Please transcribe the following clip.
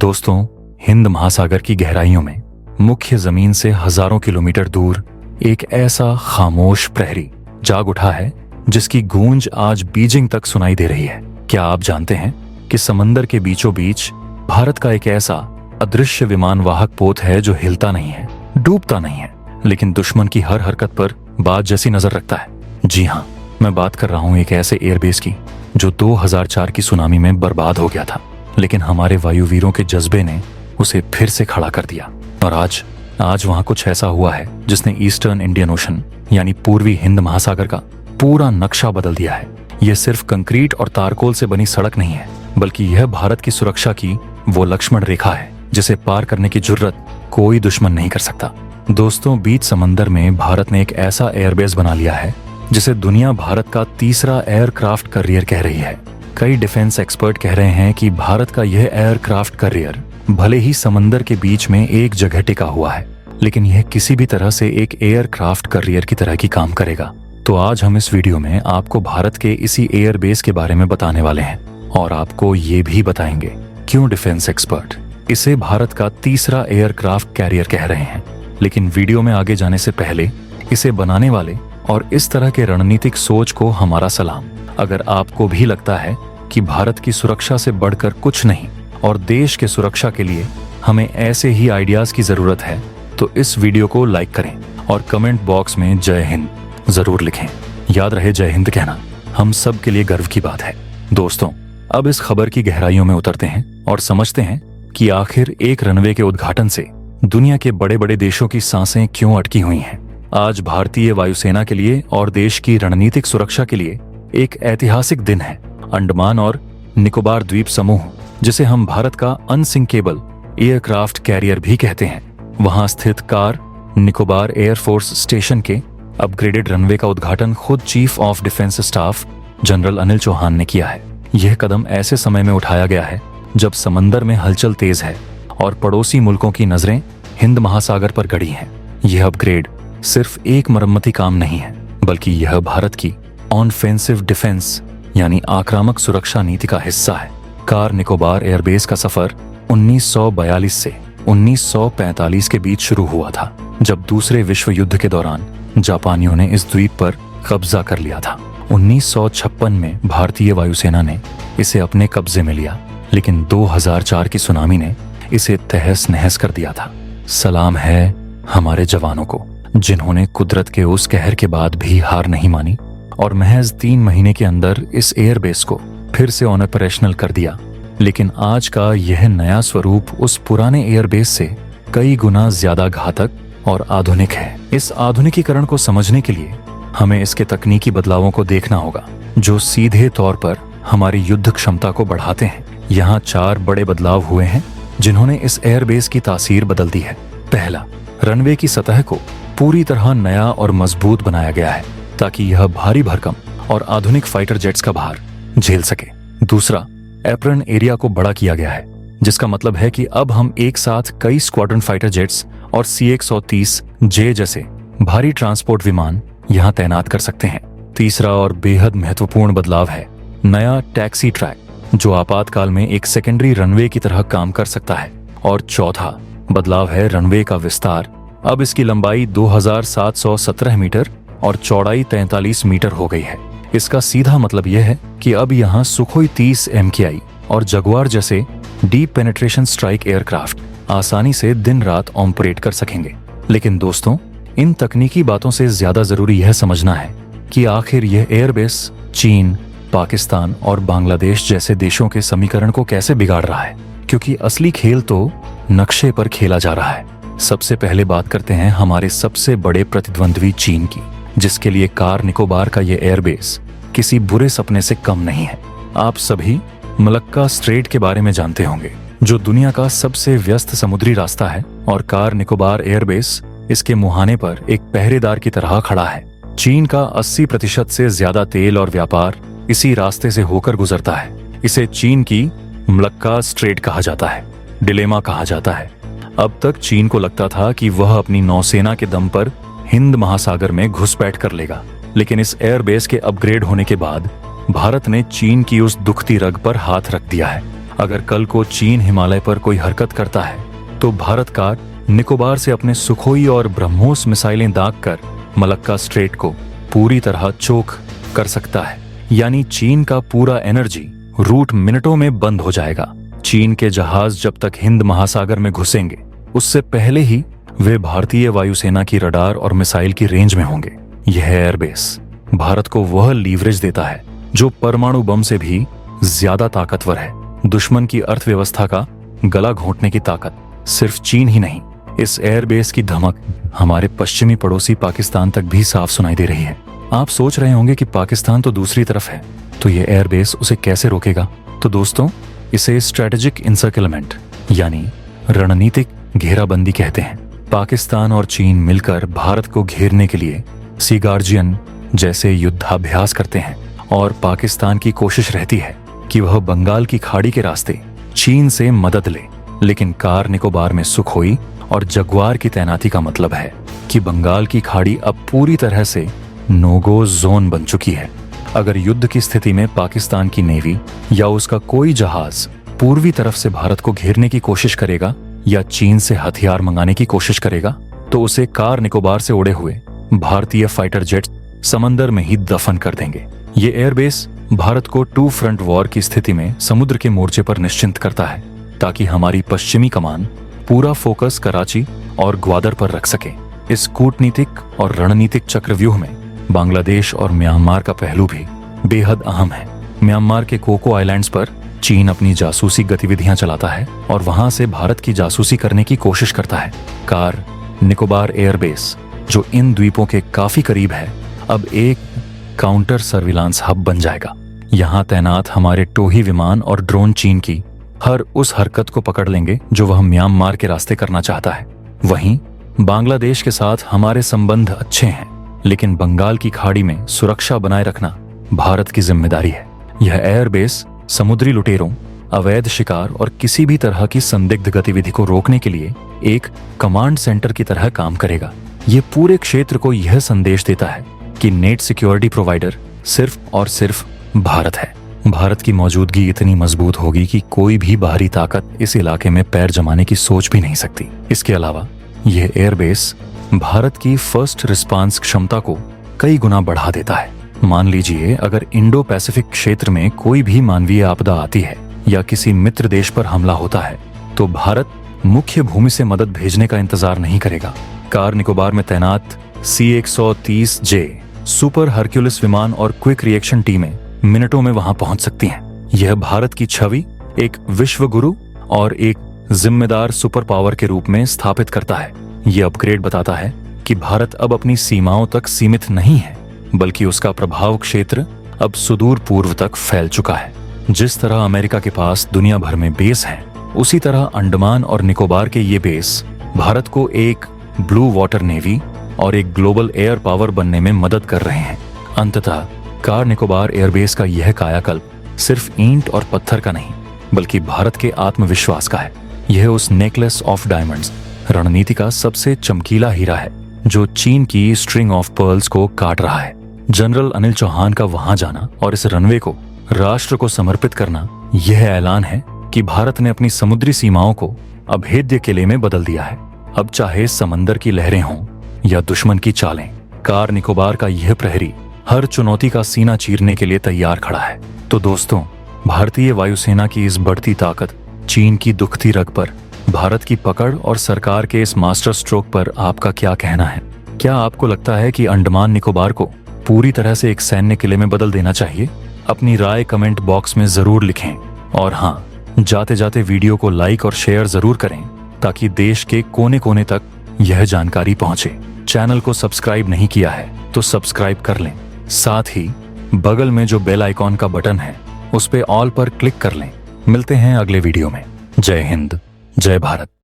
दोस्तों, हिंद महासागर की गहराइयों में मुख्य जमीन से हजारों किलोमीटर दूर एक ऐसा खामोश प्रहरी जाग उठा है जिसकी गूंज आज बीजिंग तक सुनाई दे रही है। क्या आप जानते हैं कि समंदर के बीचों बीच भारत का एक ऐसा अदृश्य विमान वाहक पोत है जो हिलता नहीं है, डूबता नहीं है, लेकिन दुश्मन की हर हरकत पर बाज जैसी नजर रखता है। जी हाँ, मैं बात कर रहा हूँ एक ऐसे एयरबेस की जो 2004 की सुनामी में बर्बाद हो गया था, लेकिन हमारे वायुवीरों के जज्बे ने उसे फिर से खड़ा कर दिया। और आज वहां कुछ ऐसा हुआ है जिसने ईस्टर्न इंडियन ओशन यानी पूर्वी हिंद महासागर का पूरा नक्शा बदल दिया है। यह सिर्फ कंक्रीट और तारकोल से बनी सड़क नहीं है, बल्कि यह भारत की सुरक्षा की वो लक्ष्मण रेखा है जिसे पार करने की जुर्रत कोई दुश्मन नहीं कर सकता। दोस्तों, बीच समंदर में भारत ने एक ऐसा एयरबेस बना लिया है जिसे दुनिया भारत का तीसरा एयरक्राफ्ट कैरियर कह रही है। कई डिफेंस एक्सपर्ट कह रहे हैं कि भारत का यह एयरक्राफ्ट कैरियर भले ही समंदर के बीच में एक जगह टिका हुआ है, लेकिन यह किसी भी तरह से एक एयरक्राफ्ट कैरियर की तरह की काम करेगा। तो आज हम इस वीडियो में आपको भारत के इसी एयरबेस के बारे में बताने वाले हैं और आपको ये भी बताएंगे क्यों डिफेंस एक्सपर्ट इसे भारत का तीसरा एयरक्राफ्ट कैरियर कह रहे हैं। लेकिन वीडियो में आगे जाने से पहले इसे बनाने वाले और इस तरह के रणनीतिक सोच को हमारा सलाम। अगर आपको भी लगता है कि भारत की सुरक्षा से बढ़कर कुछ नहीं और देश के सुरक्षा के लिए हमें ऐसे ही आइडियाज की जरूरत है, तो इस वीडियो को लाइक करें और कमेंट बॉक्स में जय हिंद जरूर लिखें। याद रहे, जय हिंद कहना हम सब के लिए गर्व की बात है। दोस्तों, अब इस खबर की गहराइयों में उतरते हैं और समझते हैं कि आखिर एक रनवे के उद्घाटन से दुनिया के बड़े बड़े देशों की सांसें क्यों अटकी हुई हैं। आज भारतीय वायुसेना के लिए और देश की रणनीतिक सुरक्षा के लिए एक ऐतिहासिक दिन है। अंडमान और निकोबार द्वीप समूह, जिसे हम भारत का अनसिंकेबल एयरक्राफ्ट कैरियर भी कहते हैं, वहां स्थित कार निकोबार एयरफोर्स स्टेशन के अपग्रेडेड रनवे का उद्घाटन खुद chief of defence staff general Anil Chauhan ने किया है। यह कदम ऐसे समय में उठाया गया है जब समंदर में हलचल तेज है और पड़ोसी मुल्कों की नजरें हिंद महासागर पर गड़ी हैं। यह अपग्रेड सिर्फ एक मरम्मती काम नहीं है, बल्कि यह भारत की ऑनफेंसिव डिफेंस यानी आक्रामक सुरक्षा नीति का हिस्सा है। कार निकोबार एयरबेस का सफर 1942 से 1945 के बीच शुरू हुआ था, जब दूसरे विश्व युद्ध के दौरान जापानियों ने इस द्वीप पर कब्जा कर लिया था। 1956 में भारतीय वायुसेना ने इसे अपने कब्जे में लिया, लेकिन 2004 की सुनामी ने इसे तहस नहस कर दिया था। सलाम है हमारे जवानों को, जिन्होंने कुदरत के उस कहर के बाद भी हार नहीं मानी और महज 3 महीने के अंदर इस एयरबेस को फिर से ऑपरेशनल कर दिया। लेकिन आज का यह नया स्वरूप उस पुराने एयरबेस से कई गुना ज्यादा घातक और आधुनिक है। इस आधुनिकीकरण को समझने के लिए हमें इसके तकनीकी बदलावों को देखना होगा, जो सीधे तौर पर हमारी युद्ध क्षमता को बढ़ाते हैं। यहाँ 4 बड़े बदलाव हुए हैं जिन्होंने इस एयरबेस की तासीर बदल दी है। पहला, रनवे की सतह को पूरी तरह नया और मजबूत बनाया गया है ताकि यह भारी भरकम और आधुनिक फाइटर जेट्स का भार झेल सके। दूसरा, एप्रन एरिया को बड़ा किया गया है, जिसका मतलब है कि अब हम एक साथ कई स्क्वाड्रन फाइटर जेट्स और CH-130J जैसे भारी ट्रांसपोर्ट विमान यहां तैनात कर सकते हैं। तीसरा और बेहद महत्वपूर्ण बदलाव है नया टैक्सी ट्रैक, जो आपातकाल में एक सेकेंडरी रनवे की तरह काम कर सकता है। और चौथा बदलाव है रनवे का विस्तार। अब इसकी लंबाई 2717 मीटर और चौड़ाई 43 मीटर हो गई है। इसका सीधा मतलब यह है कि अब यहाँ सुखोई 30 MKI और जगुआर जैसे डीप पेनिट्रेशन स्ट्राइक एयरक्राफ्ट आसानी से दिन रात ऑपरेट कर सकेंगे। लेकिन दोस्तों, इन तकनीकी बातों से ज्यादा जरूरी यह समझना है कि आखिर यह एयरबेस चीन, पाकिस्तान और बांग्लादेश जैसे देशों के समीकरण को कैसे बिगाड़ रहा है, क्योंकि असली खेल तो नक्शे पर खेला जा रहा है। सबसे पहले बात करते हैं हमारे सबसे बड़े प्रतिद्वंद्वी चीन की, जिसके लिए कार निकोबार का ये एयरबेस किसी बुरे सपने से कम नहीं है। आप सभी मलक्का स्ट्रेट के बारे में जानते होंगे, जो दुनिया का सबसे व्यस्त समुद्री रास्ता है, और कार निकोबार एयरबेस इसके मुहाने पर एक पहरेदार की तरह खड़ा है। चीन का 80% से ज्यादा तेल और व्यापार इसी रास्ते से होकर गुजरता है। इसे चीन की मलक्का स्ट्रेट कहा जाता है, डिलेमा कहा जाता है। अब तक चीन को लगता था कि वह अपनी नौसेना के दम पर हिंद महासागर में घुसपैठ कर लेगा, लेकिन इस एयरबेस के अपग्रेड होने के बाद भारत ने चीन की उस दुखती रग पर हाथ रख दिया है। अगर कल को चीन हिमालय पर कोई हरकत करता है तो भारत का निकोबार से अपने सुखोई और ब्रह्मोस मिसाइलें दागकर मलक्का स्ट्रेट को पूरी तरह चोक कर सकता है। यानी चीन का पूरा एनर्जी रूट मिनटों में बंद हो जाएगा। चीन के जहाज जब तक हिंद महासागर में घुसेंगे उससे पहले ही वे भारतीय वायुसेना की रडार और मिसाइल की रेंज में होंगे। यह एयरबेस भारत को वह लीवरेज देता है जो परमाणु बम से भी ज्यादा ताकतवर है। दुश्मन की अर्थव्यवस्था का गला घोंटने की ताकत सिर्फ चीन ही नहीं, इस एयरबेस की धमक हमारे पश्चिमी पड़ोसी पाकिस्तान तक भी साफ सुनाई दे रही है। आप सोच रहे होंगे कि पाकिस्तान तो दूसरी तरफ है, तो ये एयरबेस उसे कैसे रोकेगा? तो दोस्तों, इसे स्ट्रेटेजिक इंसर्कलमेंट यानी रणनीतिक घेराबंदी कहते हैं। पाकिस्तान और चीन मिलकर भारत को घेरने के लिए सी गार्जियन जैसे युद्धाभ्यास करते हैं और पाकिस्तान की कोशिश रहती है कि वह बंगाल की खाड़ी के रास्ते चीन से मदद ले। लेकिन कार निकोबार में सुखोई और जगुआर की तैनाती का मतलब है कि बंगाल की खाड़ी अब पूरी तरह से नो-गो जोन बन चुकी है। अगर युद्ध की स्थिति में पाकिस्तान की नेवी या उसका कोई जहाज पूर्वी तरफ से भारत को घेरने की कोशिश करेगा या चीन से हथियार मंगाने की कोशिश करेगा तो उसे कार निकोबार से उड़े हुए भारतीय फाइटर जेट समंदर में ही दफन कर देंगे। ये एयरबेस भारत को टू फ्रंट वॉर की स्थिति में समुद्र के मोर्चे पर निश्चिंत करता है ताकि हमारी पश्चिमी कमान पूरा फोकस कराची और ग्वादर पर रख सके। इस कूटनीतिक और रणनीतिक चक्रव्यूह में बांग्लादेश और म्यांमार का पहलू भी बेहद अहम है। म्यांमार के कोको आइलैंड्स पर चीन अपनी जासूसी गतिविधियां चलाता है और वहां से भारत की जासूसी करने की कोशिश करता है। कार निकोबार एयरबेस जो इन द्वीपों के काफी करीब है, अब एक काउंटर सर्विलांस हब बन जाएगा। यहाँ तैनात हमारे टोही विमान और ड्रोन चीन की हर उस हरकत को पकड़ लेंगे जो वह म्यांमार के रास्ते करना चाहता है। वहीं बांग्लादेश के साथ हमारे संबंध अच्छे हैं, लेकिन बंगाल की खाड़ी में सुरक्षा बनाए रखना भारत की जिम्मेदारी है। यह एयरबेस समुद्री लुटेरों, अवैध शिकार और किसी भी तरह की संदिग्ध गतिविधि को रोकने के लिए एक कमांड सेंटर की तरह काम करेगा। ये पूरे क्षेत्र को यह संदेश देता है कि नेट सिक्योरिटी प्रोवाइडर सिर्फ और सिर्फ भारत है। भारत की मौजूदगी इतनी मजबूत होगी कि कोई भी बाहरी ताकत इस इलाके में पैर जमाने की सोच भी नहीं सकती। इसके अलावा यह एयरबेस भारत की फर्स्ट रिस्पांस क्षमता को कई गुना बढ़ा देता है। मान लीजिए अगर इंडो पैसिफिक क्षेत्र में कोई भी मानवीय आपदा आती है या किसी मित्र देश पर हमला होता है तो भारत मुख्य भूमि से मदद भेजने का इंतजार नहीं करेगा। कार निकोबार में तैनात C-130J सुपर हरक्यूलिस विमान और क्विक रिएक्शन टीमें मिनटों में वहां पहुंच सकती हैं। यह भारत की छवि एक विश्व गुरु और एक जिम्मेदार सुपर पावर के रूप में स्थापित करता है। यह अपग्रेड बताता है कि भारत अब अपनी सीमाओं तक सीमित नहीं है, बल्कि उसका प्रभाव क्षेत्र अब सुदूर पूर्व तक फैल चुका है। जिस तरह अमेरिका के पास दुनिया भर में बेस हैं, उसी तरह अंडमान और निकोबार के ये बेस भारत को एक ब्लू वाटर नेवी और एक ग्लोबल एयर पावर बनने में मदद कर रहे हैं। अंततः कार निकोबार एयरबेस का यह कायाकल्प सिर्फ ईंट और पत्थर का नहीं, बल्कि भारत के आत्मविश्वास का है। यह उस नेकलेस ऑफ डायमंड्स रणनीति का सबसे चमकीला हीरा है जो चीन की स्ट्रिंग ऑफ पर्ल्स को काट रहा है। जनरल अनिल चौहान का वहां जाना और इस रनवे को राष्ट्र को समर्पित करना यह ऐलान है कि भारत ने अपनी समुद्री सीमाओं को अभेद्य किले में बदल दिया है। अब चाहे समंदर की लहरें हों या दुश्मन की चालें, कार निकोबार का यह प्रहरी हर चुनौती का सीना चीरने के लिए तैयार खड़ा है। तो दोस्तों, भारतीय वायुसेना की इस बढ़ती ताकत, चीन की दुखती रग पर भारत की पकड़ और सरकार के इस मास्टर स्ट्रोक पर आपका क्या कहना है? क्या आपको लगता है कि अंडमान निकोबार को पूरी तरह से एक सैन्य किले में बदल देना चाहिए? अपनी राय कमेंट बॉक्स में जरूर लिखें और हाँ, जाते जाते वीडियो को लाइक और शेयर जरूर करें ताकि देश के कोने कोने तक यह जानकारी पहुंचे। चैनल को सब्सक्राइब नहीं किया है तो सब्सक्राइब कर लें। साथ ही बगल में जो बेल आइकॉन का बटन है उस पे ऑल पर क्लिक कर लें। मिलते हैं अगले वीडियो में। जय हिंद, जय भारत।